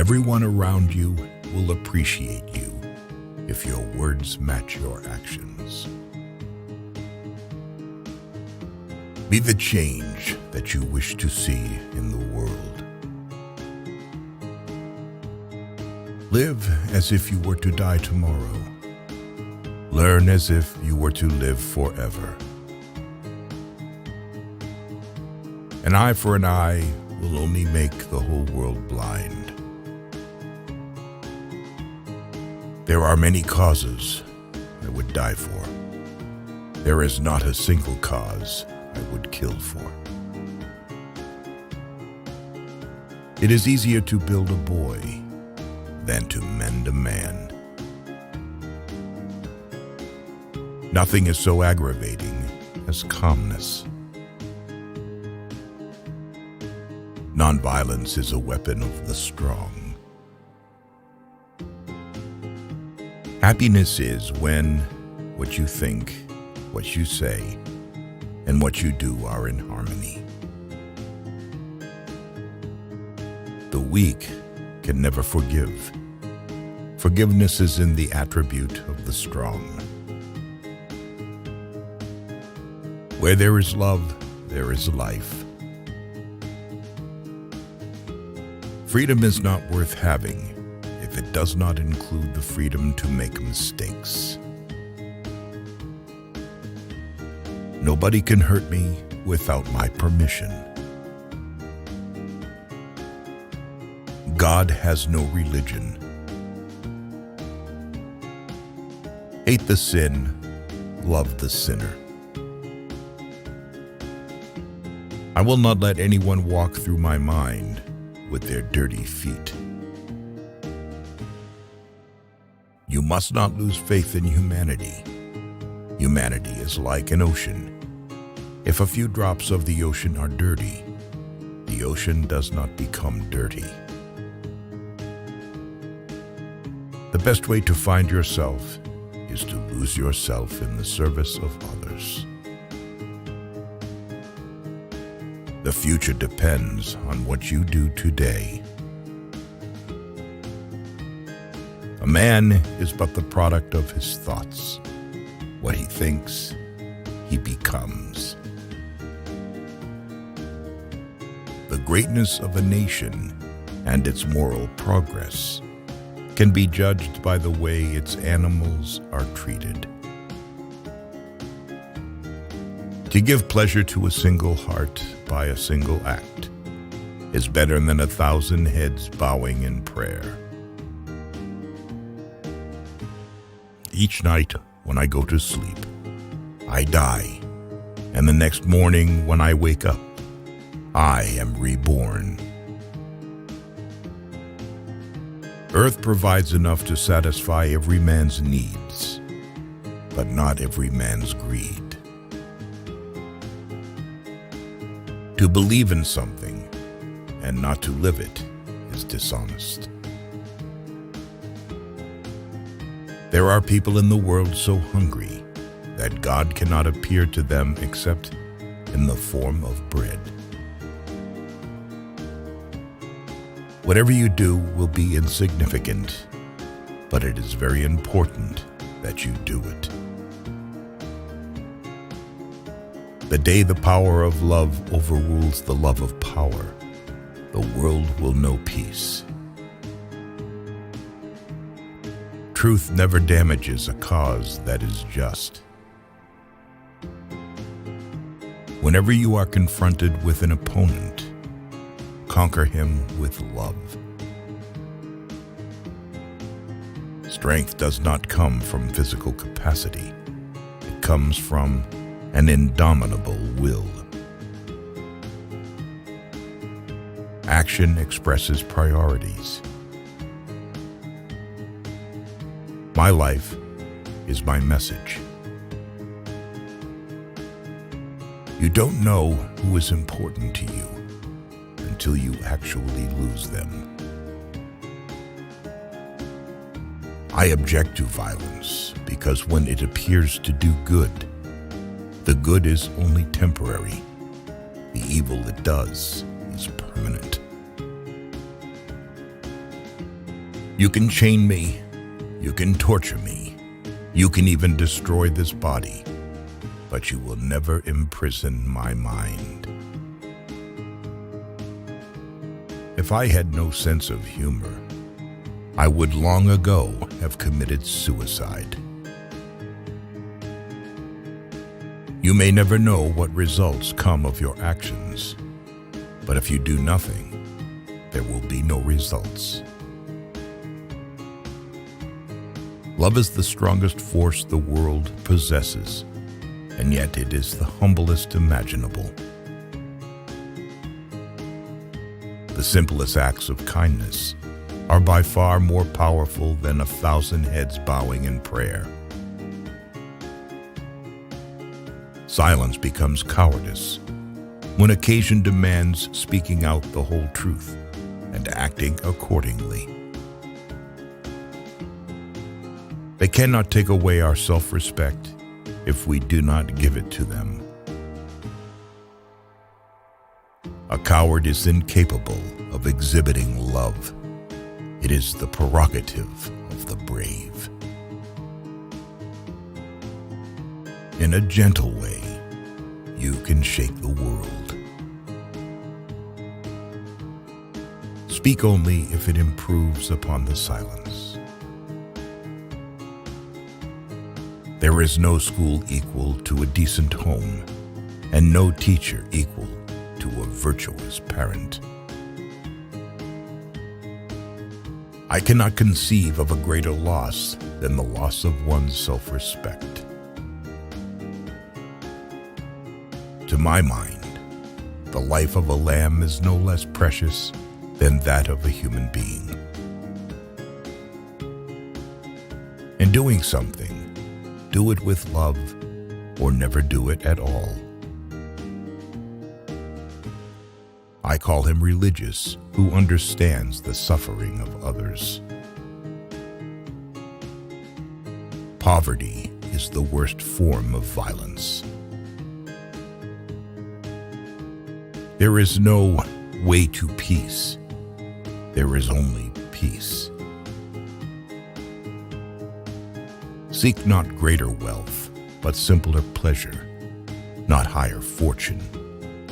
Everyone around you will appreciate you if your words match your actions. Be the change that you wish to see in the world. Live as if you were to die tomorrow. Learn as if you were to live forever. An eye for an eye will only make the whole world blind. There are many causes I would die for. There is not a single cause I would kill for. It is easier to build a boy than to mend a man. Nothing is so aggravating as calmness. Nonviolence is a weapon of the strong. Happiness is when what you think, what you say, and what you do are in harmony. The weak can never forgive. Forgiveness is in the attribute of the strong. Where there is love, there is life. Freedom is not worth having if it does not include the freedom to make mistakes. Nobody can hurt me without my permission. God has no religion. Hate the sin, love the sinner. I will not let anyone walk through my mind with their dirty feet. You must not lose faith in humanity. Humanity is like an ocean. If a few drops of the ocean are dirty, the ocean does not become dirty. The best way to find yourself is to lose yourself in the service of others. The future depends on what you do today. A man is but the product of his thoughts. What he thinks, he becomes. The greatness of a nation and its moral progress can be judged by the way its animals are treated. To give pleasure to a single heart by a single act is better than 1,000 heads bowing in prayer. Each night when I go to sleep, I die, and the next morning when I wake up, I am reborn. Earth provides enough to satisfy every man's needs, but not every man's greed. To believe in something and not to live it is dishonest. There are people in the world so hungry that God cannot appear to them except in the form of bread. Whatever you do will be insignificant, but it is very important that you do it. The day the power of love overrules the love of power, the world will know peace. Truth never damages a cause that is just. Whenever you are confronted with an opponent, conquer him with love. Strength does not come from physical capacity. It comes from an indomitable will. Action expresses priorities. My life is my message. You don't know who is important to you until you actually lose them. I object to violence because when it appears to do good, the good is only temporary. The evil it does is permanent. You can chain me, you can torture me, you can even destroy this body, but you will never imprison my mind. If I had no sense of humor, I would long ago have committed suicide. You may never know what results come of your actions, but if you do nothing, there will be no results. Love is the strongest force the world possesses, and yet it is the humblest imaginable. The simplest acts of kindness are by far more powerful than 1,000 heads bowing in prayer. Silence becomes cowardice when occasion demands speaking out the whole truth and acting accordingly. They cannot take away our self-respect if we do not give it to them. A coward is incapable of exhibiting love. It is the prerogative of the brave. In a gentle way, you can shake the world. Speak only if it improves upon the silence. There is no school equal to a decent home, and no teacher equal to a virtuous parent. I cannot conceive of a greater loss than the loss of one's self-respect. To my mind, the life of a lamb is no less precious than that of a human being. In doing something, do it with love or never do it at all. I call him religious who understands the suffering of others. Poverty is the worst form of violence. There is no way to peace. There is only peace. Seek not greater wealth, but simpler pleasure, not higher fortune,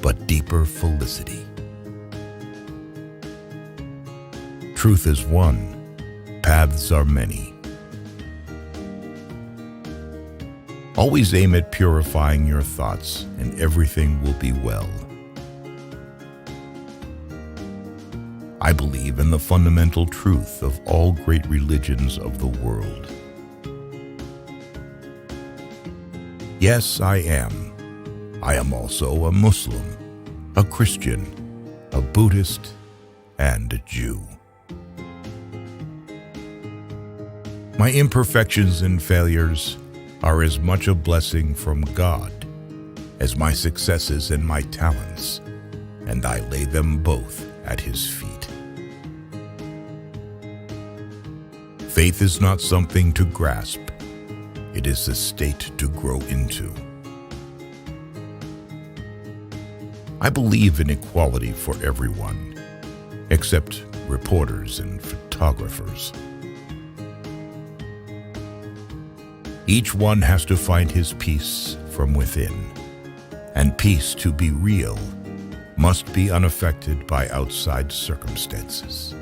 but deeper felicity. Truth is one, paths are many. Always aim at purifying your thoughts, and everything will be well. I believe in the fundamental truth of all great religions of the world. Yes, I am. I am also a Muslim, a Christian, a Buddhist, and a Jew. My imperfections and failures are as much a blessing from God as my successes and my talents, and I lay them both at His feet. Faith is not something to grasp. It is a state to grow into. I believe in equality for everyone, except reporters and photographers. Each one has to find his peace from within, and peace, to be real, must be unaffected by outside circumstances.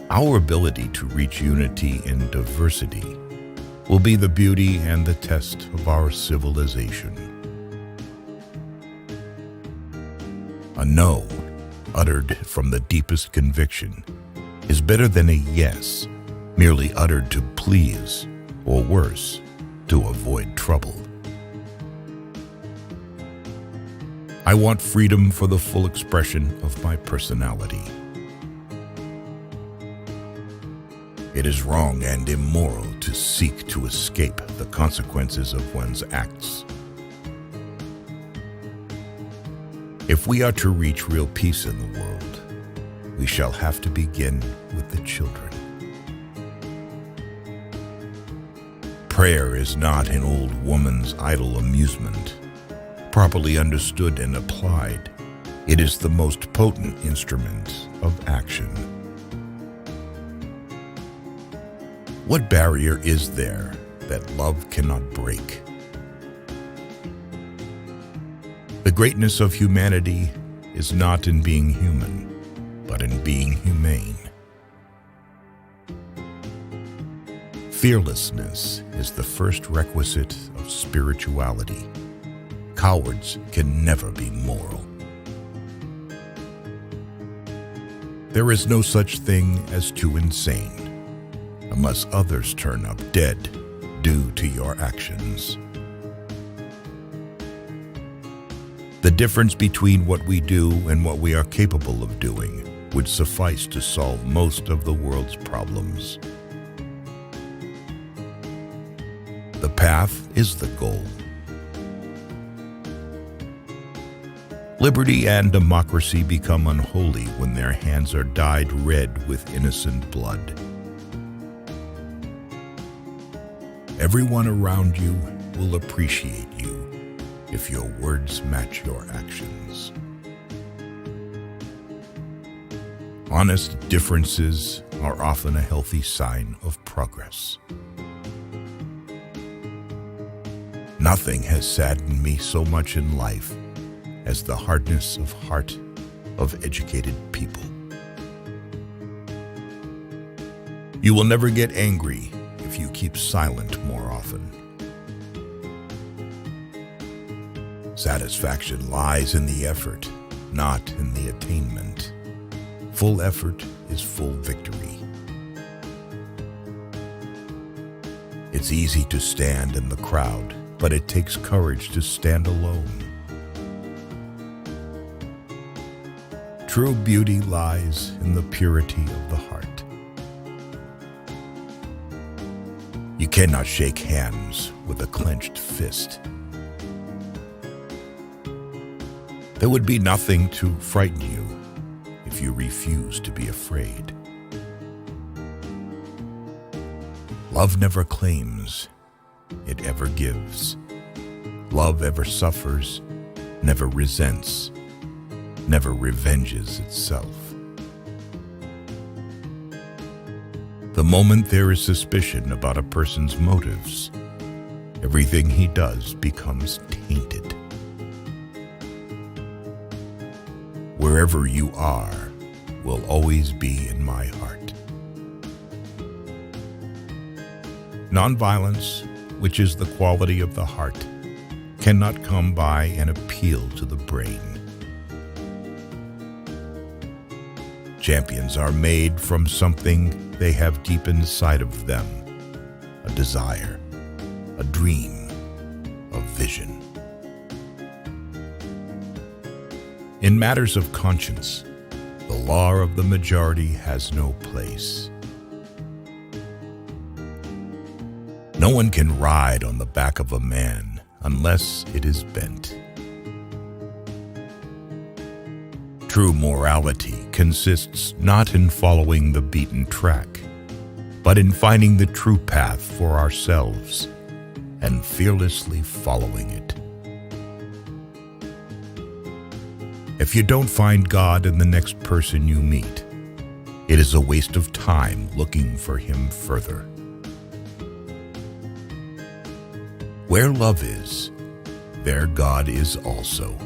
Our ability to reach unity in diversity will be the beauty and the test of our civilization. A no, uttered from the deepest conviction, is better than a yes, merely uttered to please, or worse, to avoid trouble. I want freedom for the full expression of my personality. It is wrong and immoral to seek to escape the consequences of one's acts. If we are to reach real peace in the world, we shall have to begin with the children. Prayer is not an old woman's idle amusement. Properly understood and applied, It is the most potent instrument of action. What barrier is there that love cannot break? The greatness of humanity is not in being human, but in being humane. Fearlessness is the first requisite of spirituality. Cowards can never be moral. There is no such thing as too insane, unless others turn up dead due to your actions. The difference between what we do and what we are capable of doing would suffice to solve most of the world's problems. The path is the goal. Liberty and democracy become unholy when their hands are dyed red with innocent blood. Everyone around you will appreciate you if your words match your actions. Honest differences are often a healthy sign of progress. Nothing has saddened me so much in life as the hardness of heart of educated people. You will never get angry if you keep silent more often. Satisfaction lies in the effort, not in the attainment. Full effort is full victory. It's easy to stand in the crowd, but it takes courage to stand alone. True beauty lies in the purity of the heart. You cannot shake hands with a clenched fist. There would be nothing to frighten you if you refuse to be afraid. Love never claims, it ever gives. Love ever suffers, never resents, never revenges itself. The moment there is suspicion about a person's motives, everything he does becomes tainted. Wherever you are will always be in my heart. Nonviolence, which is the quality of the heart, cannot come by an appeal to the brain. Champions are made from something they have deep inside of them, a desire, a dream, a vision. In matters of conscience, the law of the majority has no place. No one can ride on the back of a man unless it is bent. True morality consists not in following the beaten track, but in finding the true path for ourselves and fearlessly following it. If you don't find God in the next person you meet, it is a waste of time looking for Him further. Where love is, there God is also.